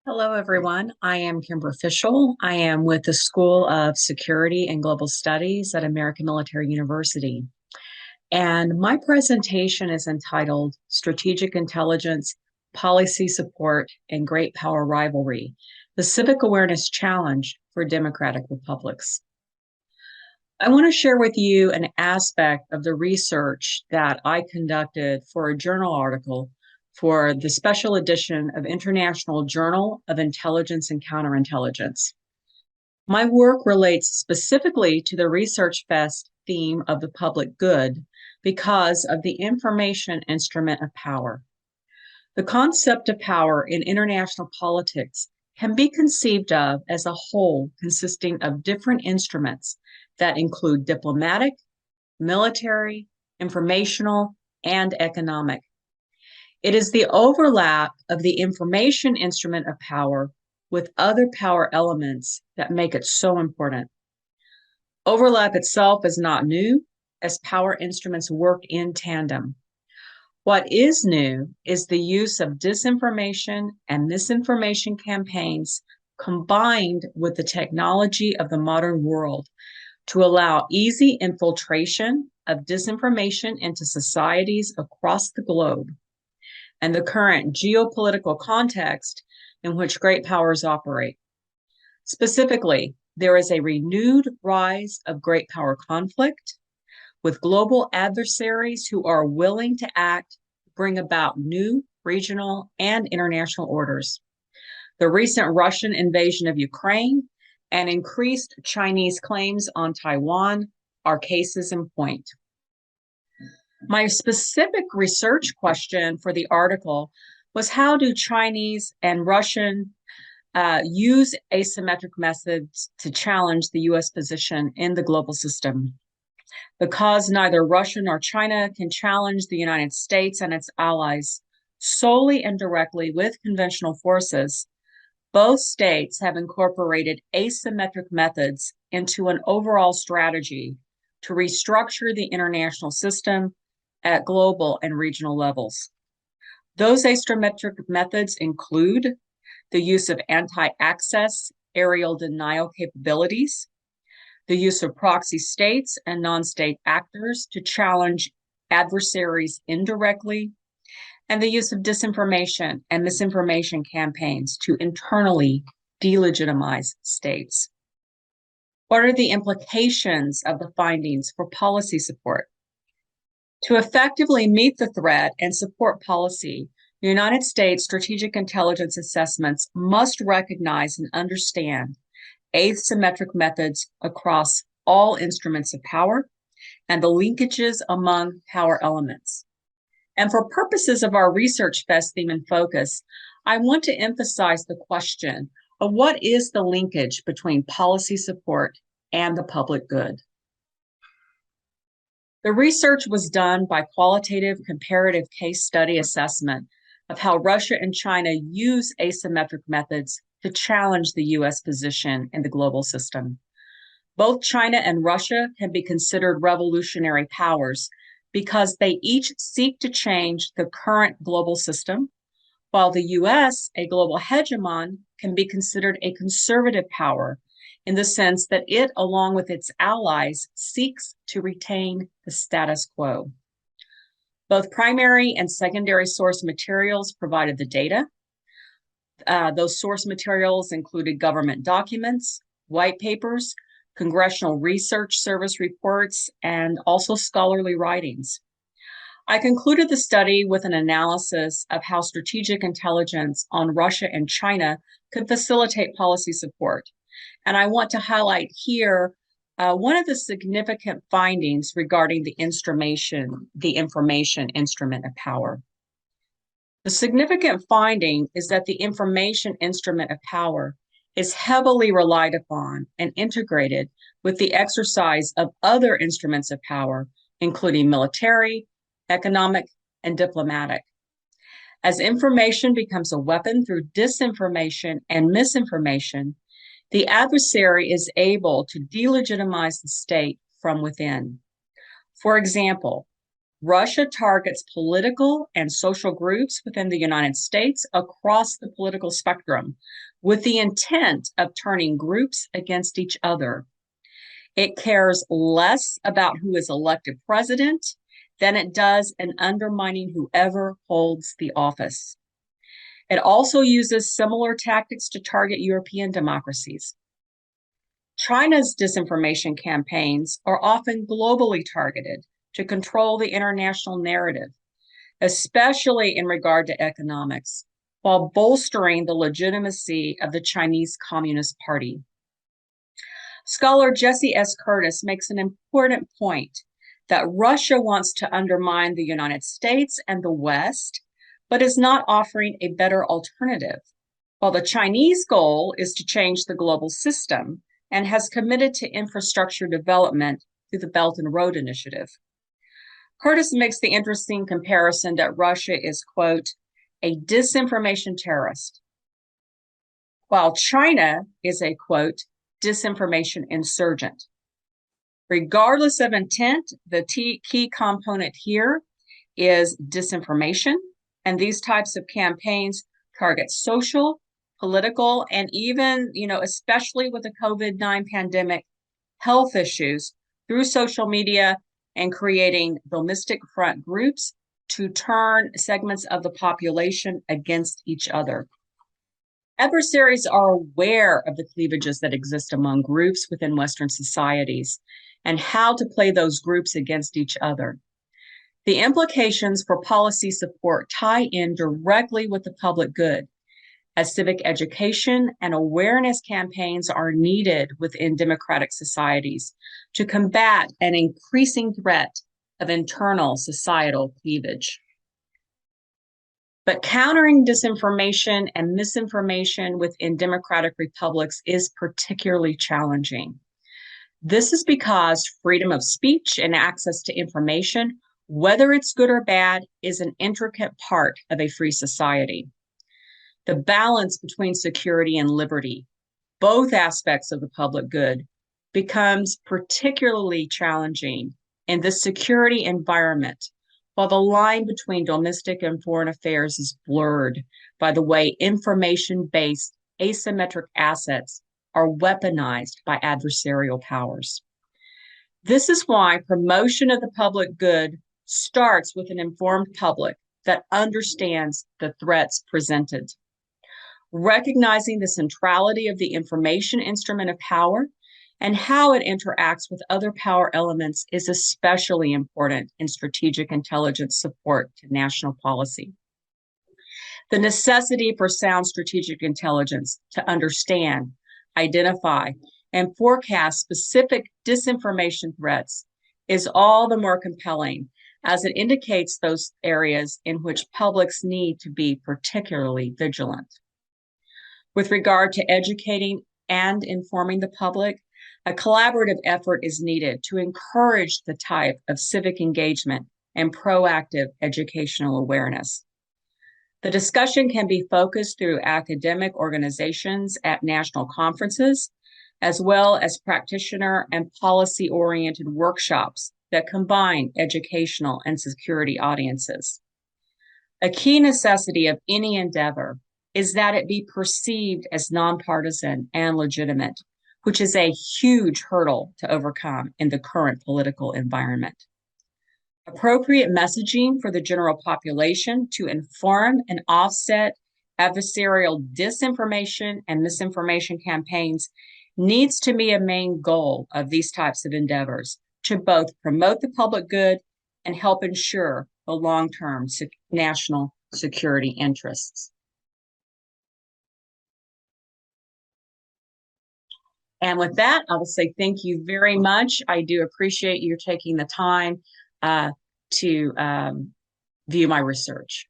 Hello, everyone. I am Kimbra Fishel. I am with the School of Security and Global Studies at American Military University. And my presentation is entitled Strategic Intelligence, Policy Support, and Great Power Rivalry, the Civic Awareness Challenge for Democratic Republics. I want to share with you an aspect of the research that I conducted for a journal article for the special edition of International Journal of Intelligence and Counterintelligence. My work relates specifically to the Research Fest theme of the public good because of the information instrument of power. The concept of power in international politics can be conceived of as a whole consisting of different instruments that include diplomatic, military, informational, and economic. It is the overlap of the information instrument of power with other power elements that make it so important. Overlap itself is not new, as power instruments work in tandem. What is new is the use of disinformation and misinformation campaigns combined with the technology of the modern world to allow easy infiltration of disinformation into societies across the globe and the current geopolitical context in which great powers operate. Specifically, there is a renewed rise of great power conflict with global adversaries who are willing to act, bring about new regional and international orders. The recent Russian invasion of Ukraine and increased Chinese claims on Taiwan are cases in point. My specific research question for the article was, how do Chinese and Russian use asymmetric methods to challenge the U.S. position in the global system? Because neither Russia nor China can challenge the United States and its allies solely and directly with conventional forces, both states have incorporated asymmetric methods into an overall strategy to restructure the international system at global and regional levels. Those asymmetric methods include the use of anti-access aerial denial capabilities, the use of proxy states and non-state actors to challenge adversaries indirectly, and the use of disinformation and misinformation campaigns to internally delegitimize states. What are the implications of the findings for policy support? To effectively meet the threat and support policy, the United States strategic intelligence assessments must recognize and understand asymmetric methods across all instruments of power and the linkages among power elements. And for purposes of our Research Fest theme and focus, I want to emphasize the question of what is the linkage between policy support and the public good. The research was done by qualitative comparative case study assessment of how Russia and China use asymmetric methods to challenge the U.S. position in the global system. Both China and Russia can be considered revolutionary powers because they each seek to change the current global system, while the U.S., a global hegemon, can be considered a conservative power in the sense that it, along with its allies, seeks to retain the status quo. Both primary and secondary source materials provided the data. Those source materials included government documents, white papers, Congressional Research Service reports, and also scholarly writings. I concluded the study with an analysis of how strategic intelligence on Russia and China could facilitate policy support. And I want to highlight here one of the significant findings regarding the information instrument of power. The significant finding is that the information instrument of power is heavily relied upon and integrated with the exercise of other instruments of power, including military, economic, and diplomatic. As information becomes a weapon through disinformation and misinformation, the adversary is able to delegitimize the state from within. For example, Russia targets political and social groups within the United States across the political spectrum with the intent of turning groups against each other. It cares less about who is elected president than it does in undermining whoever holds the office. It also uses similar tactics to target European democracies. China's disinformation campaigns are often globally targeted to control the international narrative, especially in regard to economics, while bolstering the legitimacy of the Chinese Communist Party. Scholar Jesse S. Curtis makes an important point that Russia wants to undermine the United States and the West, but is not offering a better alternative, while the Chinese goal is to change the global system and has committed to infrastructure development through the Belt and Road Initiative. Curtis makes the interesting comparison that Russia is, quote, a disinformation terrorist, while China is a, quote, disinformation insurgent. Regardless of intent, the key component here is disinformation, and these types of campaigns target social, political, and even, especially with the COVID-19 pandemic, health issues through social media and creating domestic front groups to turn segments of the population against each other. Adversaries are aware of the cleavages that exist among groups within Western societies and how to play those groups against each other. The implications for policy support tie in directly with the public good, as civic education and awareness campaigns are needed within democratic societies to combat an increasing threat of internal societal cleavage. But countering disinformation and misinformation within democratic republics is particularly challenging. This is because freedom of speech and access to information, whether it's good or bad, is an intricate part of a free society. The balance between security and liberty, both aspects of the public good, becomes particularly challenging in the security environment, while the line between domestic and foreign affairs is blurred by the way information-based asymmetric assets are weaponized by adversarial powers. This is why promotion of the public good starts with an informed public that understands the threats presented. Recognizing the centrality of the information instrument of power and how it interacts with other power elements is especially important in strategic intelligence support to national policy. The necessity for sound strategic intelligence to understand, identify, and forecast specific disinformation threats is all the more compelling as it indicates those areas in which publics need to be particularly vigilant. With regard to educating and informing the public, a collaborative effort is needed to encourage the type of civic engagement and proactive educational awareness. The discussion can be focused through academic organizations at national conferences, as well as practitioner and policy-oriented workshops that combine educational and security audiences. A key necessity of any endeavor is that it be perceived as nonpartisan and legitimate, which is a huge hurdle to overcome in the current political environment. Appropriate messaging for the general population to inform and offset adversarial disinformation and misinformation campaigns needs to be a main goal of these types of endeavors to both promote the public good and help ensure the long-term national security interests. And with that, I will say thank you very much. I do appreciate you taking the time to view my research.